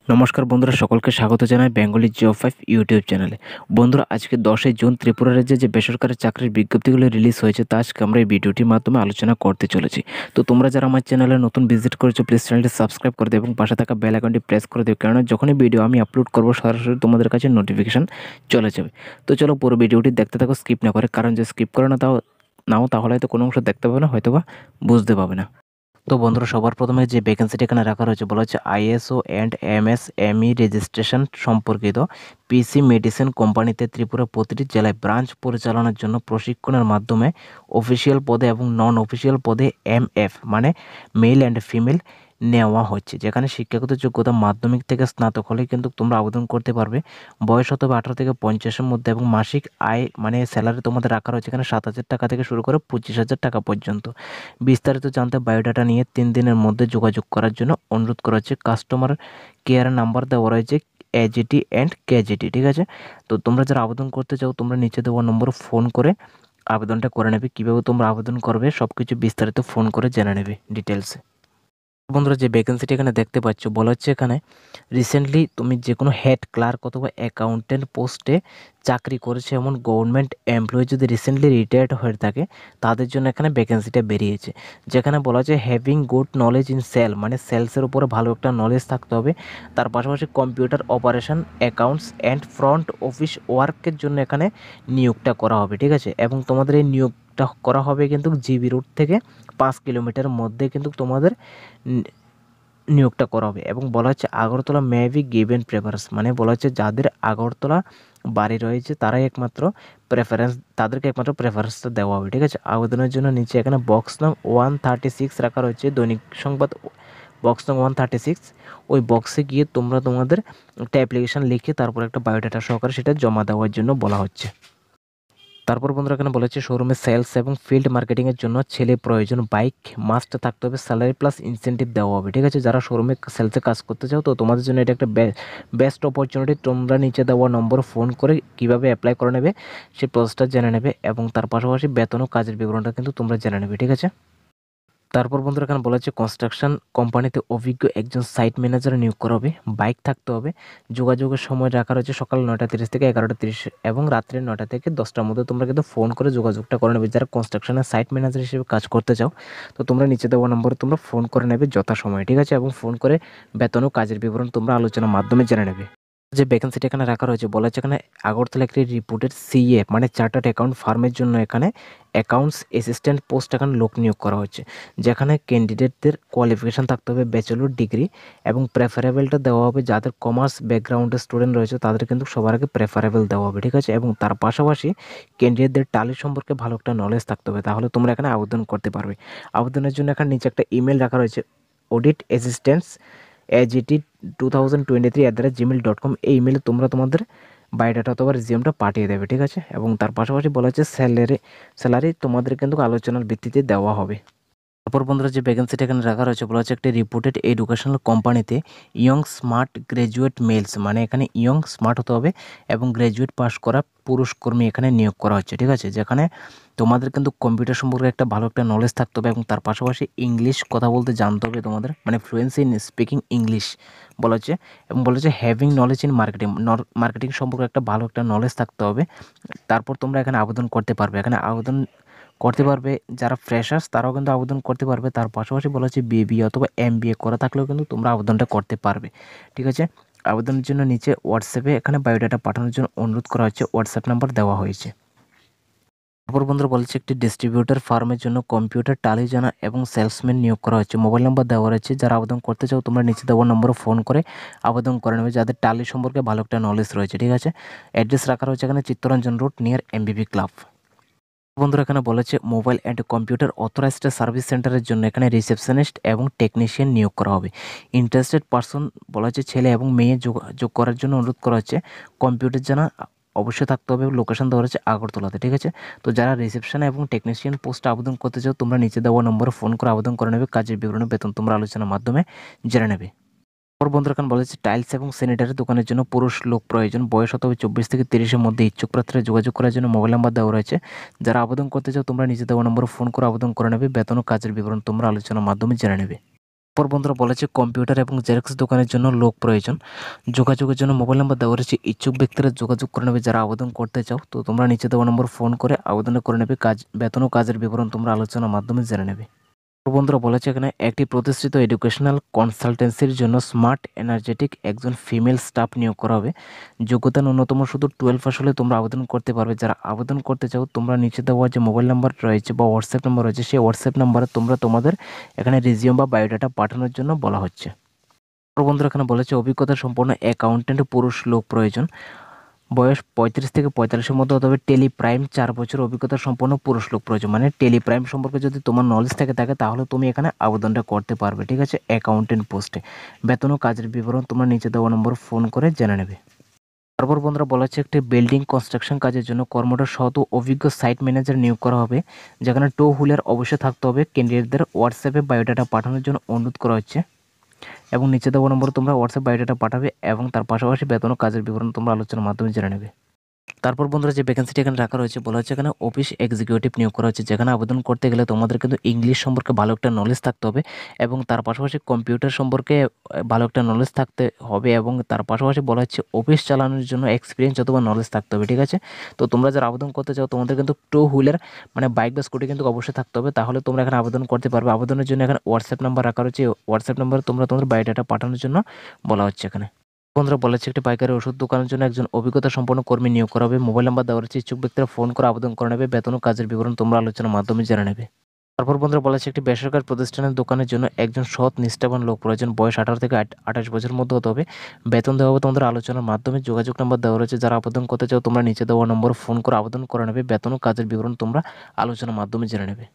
নমস্কার বন্ধুরা, সকলকে স্বাগত জানাই বেঙ্গলি জব 5 ইউটিউব চ্যানেলে। বন্ধুরা, আজকে 10 জুন ত্রিপুরা রাজ্যে যে বেসরকারি চাকরির বিজ্ঞপ্তিগুলো রিলিজ হয়েছে তা আজকে আমরা এই ভিডিওটির মাধ্যমে আলোচনা করতে চলেছি। তো তোমরা যারা আমার চ্যানেলে নতুন ভিজিট করেছো, প্লিজ চ্যানেলটি সাবস্ক্রাইব করে দেবে এবং পাশে থাকা বেল আইকনটি প্রেস করে দেবে, কেননা যখনই ভিডিও আমি আপলোড করবো সরাসরি তোমাদের কাছে নোটিফিকেশন চলে যাবে। তো চলো পুরো ভিডিওটি দেখতে থাকো স্কিপ না করে, কারণ যে স্কিপ করে নাও তাহলে হয়তো কোনো অংশ দেখতে পাবে না, হয়তো বা বুঝতে পাবে না। তো বন্ধুরা, সবার প্রথমে যে ভ্যাকেন্সিটি এখানে রাখা রয়েছে বলা হচ্ছে আইএসও অ্যান্ড এমএসএমই রেজিস্ট্রেশন সম্পর্কিত পিসি মেডিসিন কোম্পানিতে ত্রিপুরা প্রতিটি জেলায় ব্রাঞ্চ পরিচালনার জন্য প্রশিক্ষণের মাধ্যমে অফিসিয়াল পদে এবং নন অফিসিয়াল পদে এমএফ মানে মেল অ্যান্ড ফিমেল নেওয়া হচ্ছে। যেখানে শিক্ষাগত যোগ্যতা মাধ্যমিক থেকে স্নাতক হলে কিন্তু তোমরা আবেদন করতে পারবে। বয়স হতে হবে 18 থেকে 50-এর মধ্যে এবং মাসিক আয় মানে স্যালারি তোমাদের রাখা রয়েছে এখানে 7,000 টাকা থেকে শুরু করে 25,000 টাকা পর্যন্ত। বিস্তারিত জানতে বায়োডাটা নিয়ে 3 দিনের মধ্যে যোগাযোগ করার জন্য অনুরোধ করা হচ্ছে। কাস্টমার কেয়ার নাম্বার দেওয়া রয়েছে এজিটি অ্যান্ড কেজিটি, ঠিক আছে। তো তোমরা যারা আবেদন করতে চাও তোমরা নিচে দেওয়া নম্বরে ফোন করে আবেদনটা করে নেবে। কীভাবে তোমরা আবেদন করবে সব কিছু বিস্তারিত ফোন করে জেনে নেবে ডিটেলসে। বন্ধুরা, যে ভ্যাকেন্সিটি এখানে দেখতে পাচ্ছ বলা হচ্ছে এখানে রিসেন্টলি তুমি যে কোনো হেড ক্লার্ক অথবা অ্যাকাউন্টেন্ট পোস্টে চাকরি করেছে এমন গভর্নমেন্ট এমপ্লয়ি যদি রিসেন্টলি রিটায়ার্ড হয়ে থাকে তাদের জন্য এখানে ভ্যাকেন্সিটা বেরিয়েছে। যেখানে বলা হচ্ছে having good knowledge in sale মানে সেলসের উপরে ভালো একটা নলেজ থাকতে হবে। তার পাশাপাশি computer operation, accounts and front office ওয়ার্কের জন্য এখানে নিয়োগটা করা হবে, ঠিক আছে। এবং তোমাদের এই নিয়োগটা করা হবে কিন্তু জিবি রোড থেকে 5 কিলোমিটার মধ্যে কিন্তু তোমাদের নিয়োগটা করা হবে। এবং বলা হচ্ছে Agartala may be given preference মানে বলা হচ্ছে যাদের আগরতলা বাড়ি রয়েছে তারাই একমাত্র তাদেরকে একমাত্র প্রেফারেন্সটা দেওয়া হবে, ঠিক আছে। আবেদনের জন্য নিচে এখানে বক্স নং 136 রাখা রয়েছে, দৈনিক সংবাদ বক্স নং 136। ওই বক্সে গিয়ে তোমরা তোমাদের একটা অ্যাপ্লিকেশান লিখে তারপর একটা বায়োডাটা সহকারে সেটা জমা দেওয়ার জন্য বলা হচ্ছে। তারপর বন্ধুরা এখানে বলেছে শোরুমে সেলস এবং ফিল্ড মার্কেটিংয়ের জন্য ছেলে প্রয়োজন, বাইক মাস্ট থাকতে হবে, স্যালারি প্লাস ইনসেন্টিভ দেওয়া হবে, ঠিক আছে। যারা শোরুমে সেলসে কাজ করতে চাও তো তোমাদের জন্য এটা একটা বেস্ট অপরচুনিটি। তোমরা নিচে দেওয়া নম্বরে ফোন করে কীভাবে অ্যাপ্লাই করে নেবে সেই প্রসেসটা জেনে নেবে এবং তার পাশাপাশি বেতন ও কাজের বিবরণটা কিন্তু তোমরা জেনে নেবে, ঠিক আছে। তারপর বন্ধুরা এখানে বলা হচ্ছে কনস্ট্রাকশন কোম্পানিতে অভিজ্ঞ একজন সাইট ম্যানেজার নিয়োগ করা হবে, বাইক থাকতে হবে। যোগাযোগের সময় রাখা রয়েছে সকাল 9:30 থেকে 11:30 এবং রাত্রি 9টা থেকে 10টার মধ্যে। তোমরা কিন্তু ফোন করে যোগাযোগটা করে নেবে যারা কনস্ট্রাকশনের সাইট ম্যানেজার হিসেবে কাজ করতে চাও। তো তোমরা নিচে দেওয়া নম্বরে তোমরা ফোন করে নেবে যথাসময়ে, ঠিক আছে। এবং ফোন করে বেতন ও কাজের বিবরণ তোমরা আলোচনার মাধ্যমে জেনে নেবে। যে ভ্যাকেন্সিটা এখানে রাখা রয়েছে বলা হচ্ছে এখানে আগরতলা একটি রিপোর্টেড সিএ মানে চার্টার্ড অ্যাকাউন্ট ফার্মের জন্য এখানে অ্যাকাউন্টস অ্যাসিস্ট্যান্ট পোস্ট এখানে লোক নিয়োগ করা হচ্ছে। যেখানে ক্যান্ডিডেটদের কোয়ালিফিকেশান থাকতে হবে ব্যাচেলর ডিগ্রি এবং প্রেফারেবলটা দেওয়া হবে যাদের কমার্স ব্যাকগ্রাউন্ডের স্টুডেন্ট রয়েছে তাদের কিন্তু সবার আগে প্রেফারেবল দেওয়া হবে, ঠিক আছে। এবং তার পাশাপাশি ক্যান্ডিডেটদের টালি সম্পর্কে ভালো একটা নলেজ থাকতে হবে, তাহলে তোমরা এখানে আবেদন করতে পারবে। আবেদনের জন্য এখানে নিচে একটা ইমেল রাখা রয়েছে অডিট অ্যাসিস্ট্যান্টস AGT2023@gmail.com। এই ইমেলে তোমরা তোমাদের বায়োডাটা অথবা রিজিউমটা পাঠিয়ে দেবে, ঠিক আছে। এবং তার পাশাপাশি বলা হচ্ছে স্যালারি তোমাদের কিন্তু আলোচনার ভিত্তিতে দেওয়া হবে। তারপর বন্ধুরা, যে ভ্যাকেন্সিটা এখানে রাখা রয়েছে বলা হচ্ছে একটি রিপুটেড এডুকেশনাল কোম্পানিতে ইয়ং স্মার্ট গ্র্যাজুয়েট মেলস মানে এখানে ইয়ং স্মার্ট হতে হবে এবং গ্র্যাজুয়েট পাস করা পুরুষ কর্মী এখানে নিয়োগ করা হচ্ছে, ঠিক আছে। যেখানে তোমাদের কিন্তু কম্পিউটার সম্পর্কে একটা ভালো একটা নলেজ থাকতে হবে এবং তার পাশাপাশি ইংলিশ কথা বলতে জানতে হবে তোমাদের, মানে ফ্লুয়েন্সি ইন স্পিকিং ইংলিশ বলা হচ্ছে। এবং বলা হচ্ছে হ্যাভিং নলেজ ইন মার্কেটিং সম্পর্কে একটা ভালো একটা নলেজ থাকতে হবে। তারপর তোমরা এখানে আবেদন করতে পারবে। এখানে আবেদন করতে পারবে যারা ফ্রেশার্স তারাও কিন্তু আবেদন করতে পারবে। তার পাশাপাশি বলা হচ্ছে বিবিএ অথবা এমবিএ করা থাকলেও কিন্তু তোমরা আবেদনটা করতে পারবে, ঠিক আছে। আবেদনের জন্য নিচে হোয়াটসঅ্যাপে এখানে বায়োডাটা পাঠানোর জন্য অনুরোধ করা হচ্ছে, হোয়াটসঅ্যাপ নাম্বার দেওয়া হয়েছে। তারপর বন্ধুরা বলছে একটি ডিস্ট্রিবিউটর ফার্মের জন্য কম্পিউটার টালি জানা এবং সেলসম্যান নিয়োগ করা হচ্ছে। মোবাইল নাম্বার দেওয়া রয়েছে, যারা আবেদন করতে চাও তোমরা নিচে দেওয়া নম্বরে ফোন করে আবেদন করে নেবে যাদের টালি সম্পর্কে ভালো একটা নলেজ রয়েছে, ঠিক আছে। অ্যাড্রেস রাখা রয়েছে এখানে চিত্তরঞ্জন রোড নিয়ার এমবিবি ক্লাব। বন্ধুরা এখানে বলেছে mobile and computer authorised service সেন্টারের জন্য এখানে রিসেপশনিস্ট এবং টেকনিশিয়ান নিয়োগ করা হবে। ইন্টারেস্টেড পারসন বলা হচ্ছে ছেলে এবং মেয়ে যোগ করার জন্য অনুরোধ করা হচ্ছে। কম্পিউটার জানা অবশ্যই থাকতে হবে, লোকেশন দেওয়া হচ্ছে আগরতলাতে, ঠিক আছে। তো যারা রিসেপশন এবং টেকনিশিয়ান পোস্টে আবেদন করতে চাও তোমরা নিচে দেওয়া নম্বরে ফোন করে আবেদন করে নেবে। কাজের বিবরণ বেতন তোমরা আলোচনার মাধ্যমে জেনে নেবে। বন্ধুরা এখন বলেছে টাইলস এবং স্যানিটারি দোকানের জন্য পুরুষ লোক প্রয়োজন, বয়স হতে হবে 24 থেকে 30-এর মধ্যে। ইচ্ছুক প্রার্থীরা যোগাযোগ করার জন্য মোবাইল নাম্বার দেওয়া রয়েছে। যারা আবেদন করতে চাও তোমরা নিচে দেওয়া নম্বরে ফোন করে আবেদন করে নেবে। বেতন ও কাজের বিবরণ তোমরা আলোচনার মাধ্যমে জেনে নেবে। পর বন্ধুরা বলেছে কম্পিউটার এবং জেরক্স দোকানের জন্য লোক প্রয়োজন। যোগাযোগের জন্য মোবাইল নাম্বার দেওয়া রয়েছে। ইচ্ছুক ব্যক্তিরা যোগাযোগ করে নেবে যারা আবেদন করতে চাও। তো তোমরা নিচে দেওয়া নম্বর ফোন করে আবেদন করে নেবে। বেতন ও কাজের বিবরণ তোমরা আলোচনার মাধ্যমে জেনে নেবে। তো বন্ধুরা বলেছে এখানে একটি প্রতিষ্ঠিত এডুকেশনাল কনসালটেন্সির জন্য স্মার্ট এনার্জেটিক একজন ফিমেল স্টাফ নিয়োগ করা হবে। যোগ্যতা ন্যূনতম শুধু 12 পাস হলে তোমরা আবেদন করতে পারবে। যারা আবেদন করতে চাও তোমরা নিচে দেওয়া যে মোবাইল নাম্বার রয়েছে বা হোয়াটসঅ্যাপ নাম্বার রয়েছে সেই হোয়াটসঅ্যাপ নাম্বারে তোমরা তোমাদের এখানে রিজিউম বা বায়োডাটা পাঠানোর জন্য বলা হচ্ছে। তো বন্ধুরা এখানে বলেছে অভিজ্ঞতা সম্পন্ন অ্যাকাউন্টেন্ট পুরুষ লোক প্রয়োজন। বয়স 35 থেকে 45-এর মধ্যে হতে হবে। টেলিপ্রাইম 4 বছর অভিজ্ঞতা সম্পন্ন পুরুষ লোক প্রয়োজন। মানে টেলিপ্রাইম সম্পর্কে যদি তোমার নলেজ থাকে তাহলে তুমি এখানে আবেদনটা করতে পারবে। ঠিক আছে, অ্যাকাউন্টেন্ট পোস্টে। বেতন ও কাজের বিবরণ তোমরা নিচে দেওয়া নম্বর ফোন করে জেনে নেবে। তারপর বন্ধুরা বলা হচ্ছে একটি বিল্ডিং কনস্ট্রাকশন কাজের জন্য কর্মরত সৎ ও অভিজ্ঞ সাইট ম্যানেজার নিয়োগ করা হবে। যেখানে টু হুইলার অবশ্যই থাকতে হবে। ক্যান্ডিডেটদের হোয়াটসঅ্যাপে বায়োডাটা পাঠানোর জন্য অনুরোধ করা হচ্ছে এবং নিচে দেওয়া নম্বরে তোমরা হোয়াটসঅ্যাপ বায়োডাটা পাঠাবে এবং তার পাশাপাশি বেতন ও কাজের বিবরণ তোমরা আলোচনার মাধ্যমে জেনে নেবে। তারপর বন্ধুরা যে ভ্যাকেন্সিটি এখানে রাখা রয়েছে বলা হচ্ছে এখানে অফিস এক্সিকিউটিভ নিয়োগ করা হচ্ছে। যেখানে আবেদন করতে গেলে তোমাদের কিন্তু ইংলিশ সম্পর্কে ভালো একটা নলেজ থাকতে হবে এবং তার পাশাপাশি কম্পিউটার সম্পর্কে ভালো একটা নলেজ থাকতে হবে এবং তার পাশাপাশি বলা হচ্ছে অফিস চালানোর জন্য এক্সপিরিয়েন্স অথবা নলেজ থাকতে হবে। ঠিক আছে, তো তোমরা যারা আবেদন করতে চাও তোমাদের কিন্তু টু হুইলার মানে বাইক বা স্কুটি কিন্তু অবশ্যই থাকতে হবে। তাহলে তোমরা এখানে আবেদন করতে পারবে। আবেদনের জন্য এখানে হোয়াটসঅ্যাপ নাম্বার রাখা রয়েছে। হোয়াটসঅ্যাপ নাম্বারে তোমরা তোমাদের বায়োডাটা পাঠানোর জন্য বলা হচ্ছে। এখানে বন্ধুরা বলেছে একটি পাইকারি ওষুধ দোকানের জন্য একজন অভিজ্ঞতা সম্পন্ন কর্মী নিয়োগ করা হবে। মোবাইল নাম্বার দেওয়া রয়েছে। ইচ্ছুক ব্যক্তিরা ফোন করে আবেদন করে নেবে। বেতন ও কাজের বিবরণ তোমরা আলোচনার মাধ্যমে জেনে নেবে। তারপর বন্ধুরা বলেছে একটি বেসরকারি প্রতিষ্ঠানের দোকানের জন্য একজন সৎ নিষ্ঠাবান লোক প্রয়োজন। বয়স 18 থেকে 28 বছরের মধ্যে হতে হবে। বেতন দেওয়া হবে তোমাদের আলোচনার মাধ্যমে। যোগাযোগ নাম্বার দেওয়া রয়েছে। যারা আবেদন করতে চাও তোমরা নিচে দেওয়া নম্বর ফোন করে আবেদন করে নেবে। বেতন ও কাজের বিবরণ তোমরা আলোচনার মাধ্যমে জেনে নেবে।